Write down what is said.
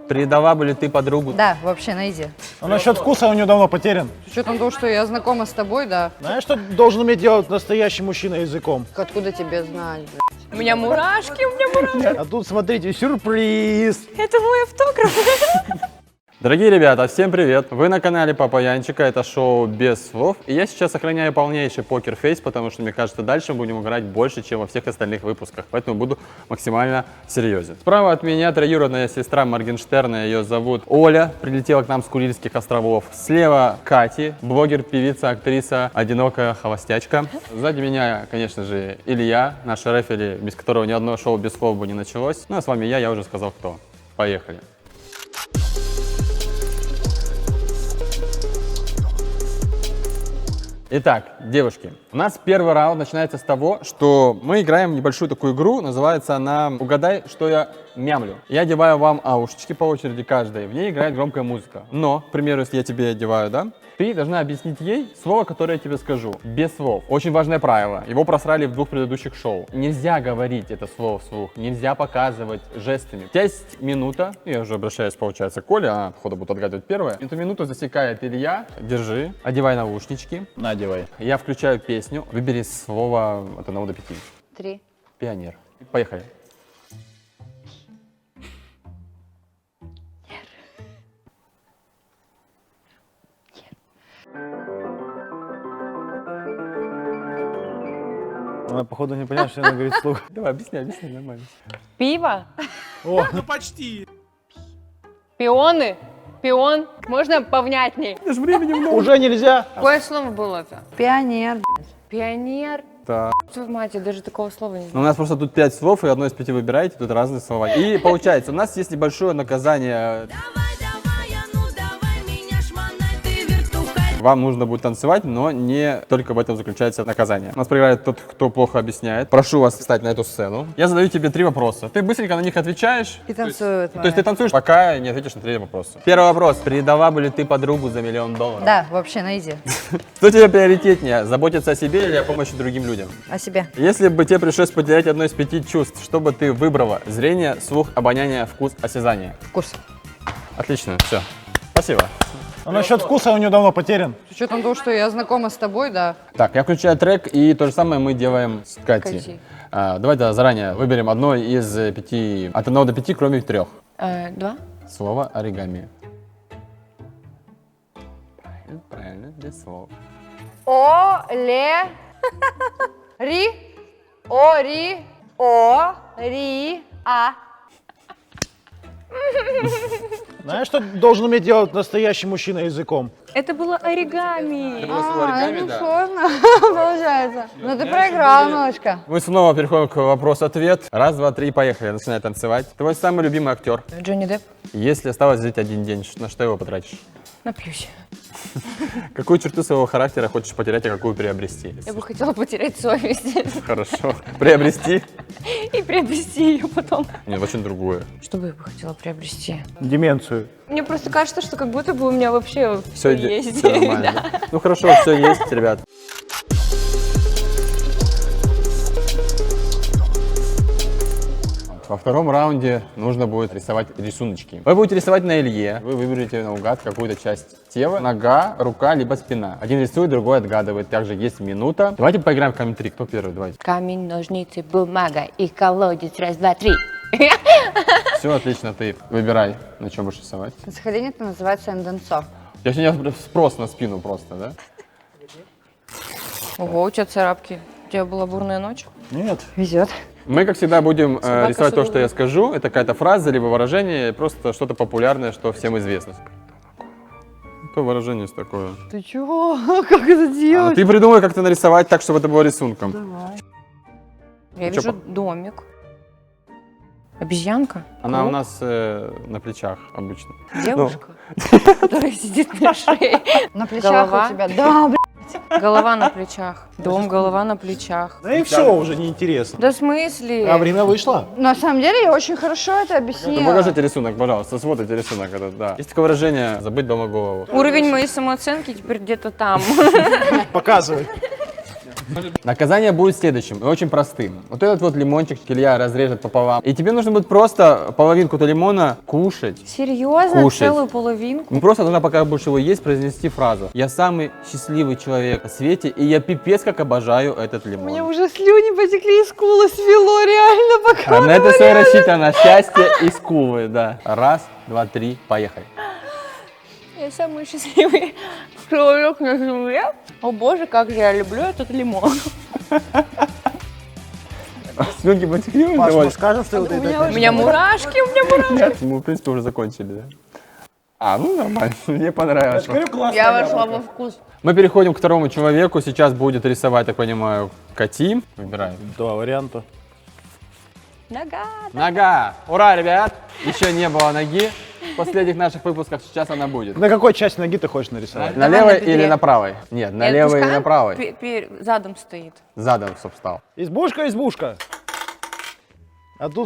Предала бы ли ты подругу? Да, вообще, найди. А насчет вкуса у нее давно потерян. С учетом того, что я знакома с тобой, да. Знаешь, что должен уметь делать настоящий мужчина языком? Откуда тебе знать, блядь? У меня мурашки. А тут, смотрите, сюрприз. Это мой автограф. Дорогие ребята, всем привет! Вы на канале Папа Янчика, это шоу без слов. И я сейчас сохраняю полнейший покер-фейс, потому что, мне кажется, дальше мы будем играть больше, чем во всех остальных выпусках. Поэтому буду максимально серьезен. Справа от меня троюродная сестра Моргенштерна, ее зовут Оля, прилетела к нам с Курильских островов. Слева Кати, блогер, певица, актриса, одинокая холостячка. Сзади меня, конечно же, Илья, наш рефери, без которого ни одно шоу без слов бы не началось. Ну а с вами я уже сказал кто. Поехали! Итак, девушки, у нас первый раунд начинается с того, что мы играем в небольшую такую игру, называется она «Угадай, что я мямлю». Я одеваю вам аушечки по очереди каждой, в ней играет громкая музыка. Но, к примеру, если я тебе одеваю, да, ты должна объяснить ей слово, которое я тебе скажу, без слов. Очень важное правило, его просрали в 2 предыдущих шоу. Нельзя говорить это слово вслух, нельзя показывать жестами. У тебя есть минута, я уже обращаюсь, получается, к Коле, она, походу, будет отгадывать первое. Эту минуту засекает Илья, держи, одевай наушнички. Надевай. Я включаю песню, выбери слово от 1 до 5. 3. Пионер. Поехали. Она, походу, не поняла, что она говорит вслух. Давай, объясняй нормально. Пиво. О, Пионы. Пион. Можно повнятней? Это же времени много. уже нельзя. Какое слово было-то? Пионер. Пионер. Да. Твою мать, я даже такого слова не Ну, знаю. у нас просто тут 5 слов, и одно из 5 выбираете, тут разные слова. И получается, у нас есть небольшое наказание. Вам нужно будет танцевать, но не только в этом заключается наказание. У нас проиграет тот, кто плохо объясняет. Прошу вас встать на эту сцену. Я задаю тебе 3 вопроса. Ты быстренько на них отвечаешь. И танцуют. То есть ты танцуешь, пока не ответишь на 3 вопроса. Первый вопрос. Предала бы ли ты подругу за $1 000 000? Да, вообще, найди. Что тебе приоритетнее, заботиться о себе или о помощи другим людям? О себе. Если бы тебе пришлось потерять одно из 5 чувств, что бы ты выбрала? Зрение, слух, обоняние, вкус, осязание. Вкус. Отлично, все. Спасибо. А насчет вкуса у нее давно потерян. С учетом того, что я знакома с тобой, да. Так, я включаю трек, и то же самое мы делаем с Катей. Катей. Давайте заранее выберем одно из 5, от 1 до 5, кроме 3. 2. Слово оригами. Правильно, правильно, без слов. Ри. Ори. О. Ри. А. Знаешь, что должен уметь делать настоящий мужчина языком? Это было оригами. Ну сложно, получается. Ну ты проиграл немножко. Мы снова переходим к вопрос-ответ. Раз, два, три, поехали. Начинай танцевать. Твой самый любимый актер. Джонни Депп. Если осталось жить один день, на что его потратишь? Напьюсь. Какую черту своего характера хочешь потерять, а какую приобрести? Я бы хотела потерять совесть Хорошо. Приобрести? и приобрести ее потом. Нет, очень другое. Что бы я бы хотела приобрести? Деменцию. Мне просто кажется, что как будто бы у меня вообще все есть. Все нормально. Да. Ну хорошо, все есть, ребят. Во втором раунде нужно будет рисовать рисуночки. Вы будете рисовать на Илье. Вы выберете наугад какую-то часть тела. Нога, рука, либо спина. Один рисует, другой отгадывает. Также есть минута. Давайте поиграем в камень-3. Кто первый? Давайте. Камень, ножницы, бумага и колодец. Раз, два, три. Все, отлично, ты выбирай, на чем будешь рисовать. Сходение это называется энденцо. Я сегодня спрос на спину просто, да? Ого, у тебя царапки. У тебя была бурная ночь? Нет. Везет. Мы, как всегда, будем Собака рисовать то, что суровая. я скажу. Это какая-то фраза, либо выражение, просто что-то популярное, что всем известно. Какое выражение такое? Ты чего? Как это делать? Ты придумай, как-то нарисовать так, чтобы это было рисунком. Я чё, вижу домик. Обезьянка? Она у Круг? нас на плечах обычно. Девушка, которая сидит на шее. На плечах Голова? у тебя. Да, блядь. Голова на плечах. Дом, голова на плечах. Да и все, уже неинтересно. Да в смысле? А время вышло? На самом деле я очень хорошо это Ну, объяснила. покажите рисунок, пожалуйста, смотрите рисунок этот, да. Есть такое выражение «забыть дома голову». Уровень моей самооценки теперь где-то там. Показывай. Наказание будет следующим, и очень простым. Вот этот вот лимончик Илья разрежет пополам. И тебе нужно будет просто половинку-то лимона кушать. Серьезно? Кушать. Целую половинку? Ну просто нужно, пока будешь его есть, произнести фразу. Я самый счастливый человек на свете, и я пипец как обожаю этот У меня лимон. уже слюни потекли, и скулы свело, реально, пока А на это все рассчитано. Счастье и скулы, да. Раз, два, три, поехали. Я самый счастливый человек на земле. О боже, как же я люблю этот лимон. Слюнки потекли уже? Паш, Давай. мы скажем, что вот У это... меня мурашки, у меня мурашки. Нет, мы, в принципе, уже закончили, да? А, ну нормально, мне понравилось. Я вошла во вкус. Мы переходим к второму человеку. Сейчас будет рисовать, так понимаю, Кати. Выбираем. Два варианта. Нога. Нога! Ура, ребят! Еще не было ноги в последних наших выпусках, сейчас она будет. На какой части ноги ты хочешь нарисовать? На Давай левой на бедре. или на правой? Нет, на левой или на правой. Задом стоит. Задом, чтоб встал. Избушка, избушка. А тут